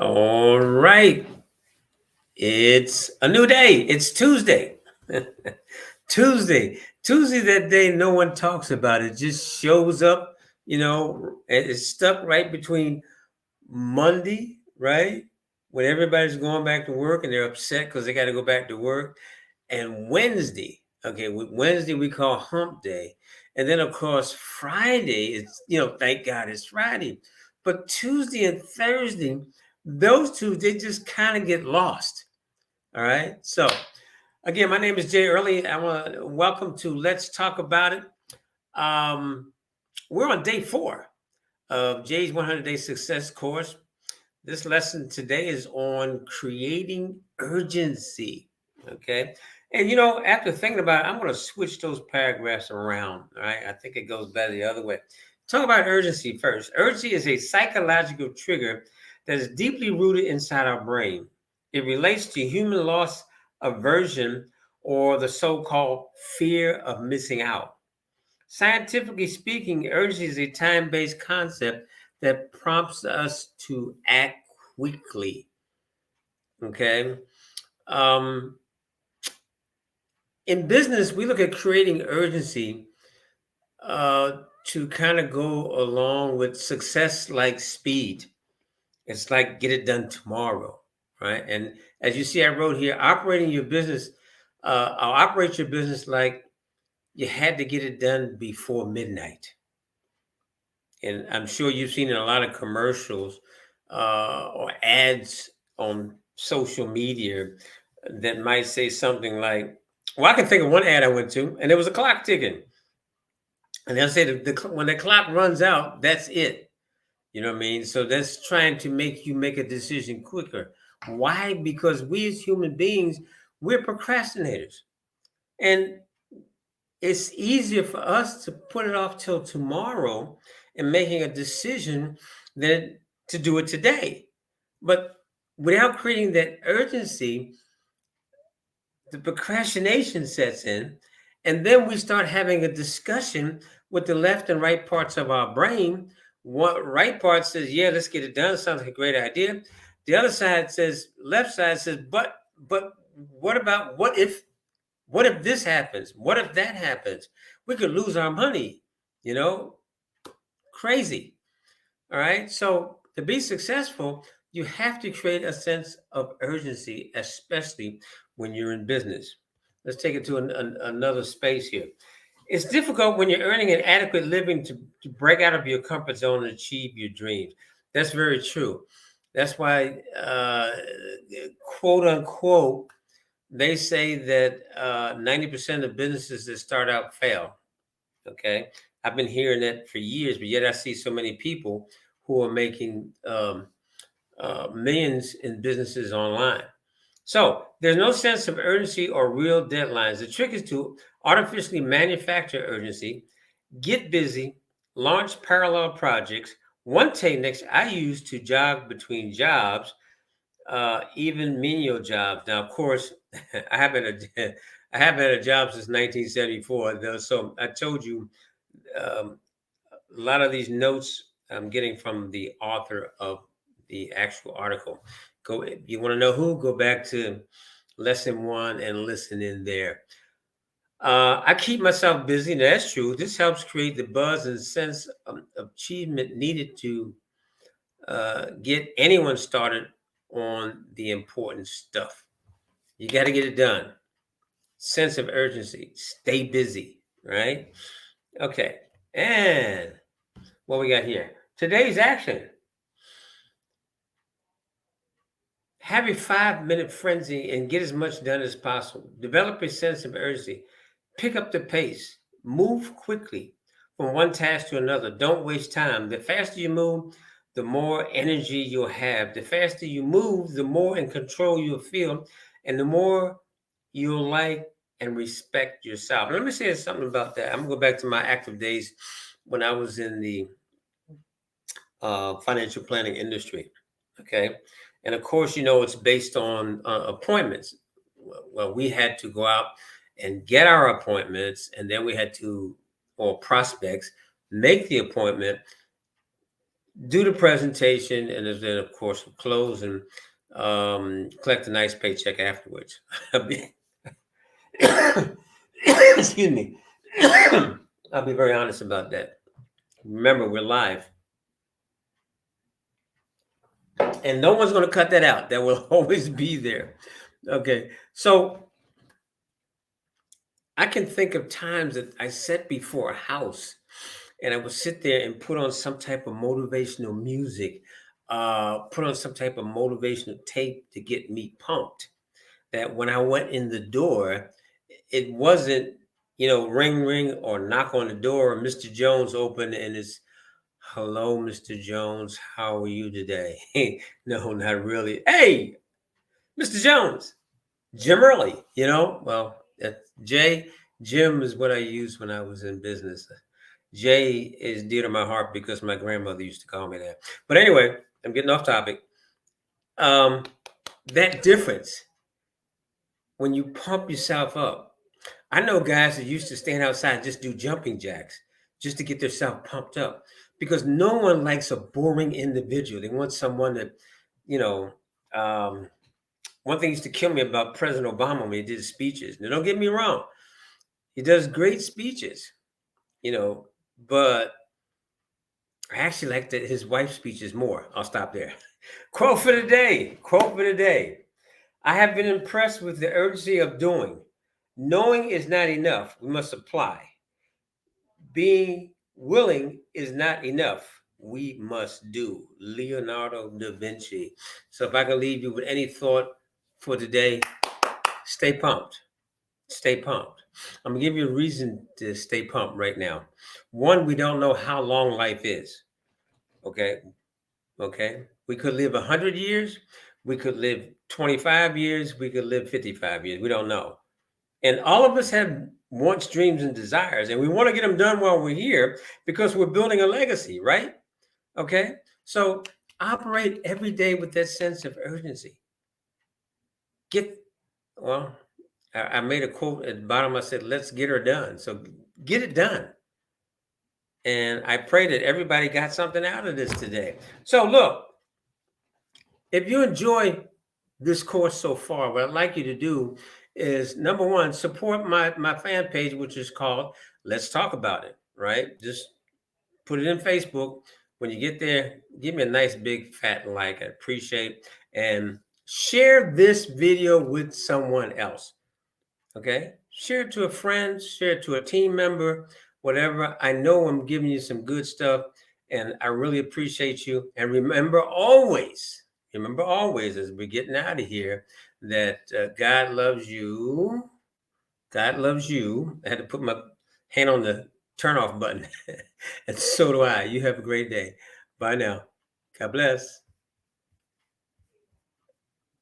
All right. It's a new day. It's Tuesday. Tuesday. Tuesday, that day no one talks about. It just shows up, and it's stuck right between Monday, right? When everybody's going back to work and they're upset because they got to go back to work, and Wednesday. Okay, Wednesday we call hump day. And then of course Friday is, thank God it's Friday. But Tuesday and Thursday, those two, they just kind of get lost. All right. So again, my name is Jay Early. I want to welcome to Let's Talk About It. Um, we're on day 4 of Jay's 100 Day Success course. This lesson today is on creating urgency. Okay. And after thinking about it, I'm going to switch those paragraphs around. All right. I think it goes better the other way. Talk about urgency first. Urgency is a psychological trigger that is deeply rooted inside our brain. It relates to human loss aversion, or the so called fear of missing out. Scientifically speaking, urgency is a time based concept that prompts us to act quickly. Okay. Um, in business, we look at creating urgency to kind of go along with success like speed. It's like get it done tomorrow, right? And as you see, I wrote here, operating your business, I'll operate your business like you had to get it done before midnight. And I'm sure you've seen in a lot of commercials or ads on social media that might say something like, well, I can think of one ad I went to, and there was a clock ticking. And they'll say when the clock runs out, that's it. You know what I mean? So that's trying to make you make a decision quicker. Why? Because we as human beings, we're procrastinators. And it's easier for us to put it off till tomorrow and making a decision than to do it today. But without creating that urgency, the procrastination sets in, and then we start having a discussion with the left and right parts of our brain. What right part says, yeah, let's get it done, sounds like a great idea. The other side says, left side says, but what about, what if this happens, what if that happens, we could lose our money, you know crazy. All right. So to be successful, you have to create a sense of urgency, especially when you're in business. Let's take it to another space here. It's difficult when you're earning an adequate living to break out of your comfort zone and achieve your dreams. That's very true. That's why, quote unquote, they say that 90% of businesses that start out fail. Okay. I've been hearing that for years, but yet I see so many people who are making millions in businesses online. So there's no sense of urgency or real deadlines. The trick is to artificially manufacture urgency, get busy, launch parallel projects. One technique I use to jog between jobs, even menial jobs. Now, of course, I haven't I haven't had a job since 1974. Though, so I told you um, a lot of these notes I'm getting from the author of the actual article. Go, if you want to know who, go back to lesson 1 and listen in there. I keep myself busy, and that's true. This helps create the buzz and sense of achievement needed to get anyone started on the important stuff. You got to get it done. Sense of urgency. Stay busy, right? Okay. And what we got here? Today's action. Have a 5-minute frenzy and get as much done as possible. Develop a sense of urgency. Pick up the pace. Move quickly from one task to another. Don't waste time. The faster you move, the more energy you'll have. The faster you move, the more in control you'll feel, and the more you'll like and respect yourself. Let me say something about that. I'm going to go back to my active days when I was in the financial planning industry. Okay. And of course, it's based on appointments. Well, we had to go out and get our appointments, and then we had to, or prospects, make the appointment, do the presentation, and then of course we'll close and collect a nice paycheck afterwards. Excuse me. I'll be very honest about that. Remember, we're live, and no one's going to cut that out. That will always be there. Okay, so I can think of times that I sat before a house and I would sit there and put on some type of motivational music, put on some type of motivational tape to get me pumped. That when I went in the door, it wasn't, ring, ring, or knock on the door, Mr. Jones open and it's, hello, Mr. Jones, how are you today? No, not really. Hey, Mr. Jones, Jim Early, well, Jim is what I used when I was in business. Jay is dear to my heart because my grandmother used to call me that. But anyway, I'm getting off topic. That difference when you pump yourself up. I know guys that used to stand outside and just do jumping jacks just to get themselves pumped up because no one likes a boring individual. They want someone that, you know, um, one thing used to kill me about President Obama when he did his speeches. Now, don't get me wrong, he does great speeches, but I actually like his wife's speeches more. I'll stop there. Quote for the day. Quote for the day. I have been impressed with the urgency of doing. Knowing is not enough. We must apply. Being willing is not enough. We must do. Leonardo da Vinci. So if I can leave you with any thought for today, stay pumped. Stay pumped. I'm going to give you a reason to stay pumped right now. One, we don't know how long life is. Okay. We could live 100 years. We could live 25 years. We could live 55 years. We don't know. And all of us have wants, dreams, and desires, and we want to get them done while we're here because we're building a legacy, right? Okay. So operate every day with that sense of urgency. I made a quote at the bottom. I said, let's get her done. So get it done. And I pray that everybody got something out of this today. So look, if you enjoy this course so far, what I'd like you to do is, number one, support my fan page, which is called Let's Talk About It, right? Just put it in Facebook. When you get there, give me a nice big fat like. I appreciate. And share this video with someone else. Okay? Share it to a friend, share it to a team member, whatever. I know I'm giving you some good stuff, and I really appreciate you. And remember always, as we're getting out of here, that God loves you. God loves you. I had to put my hand on the turn off button. And so do I. You have a great day. Bye now. God bless.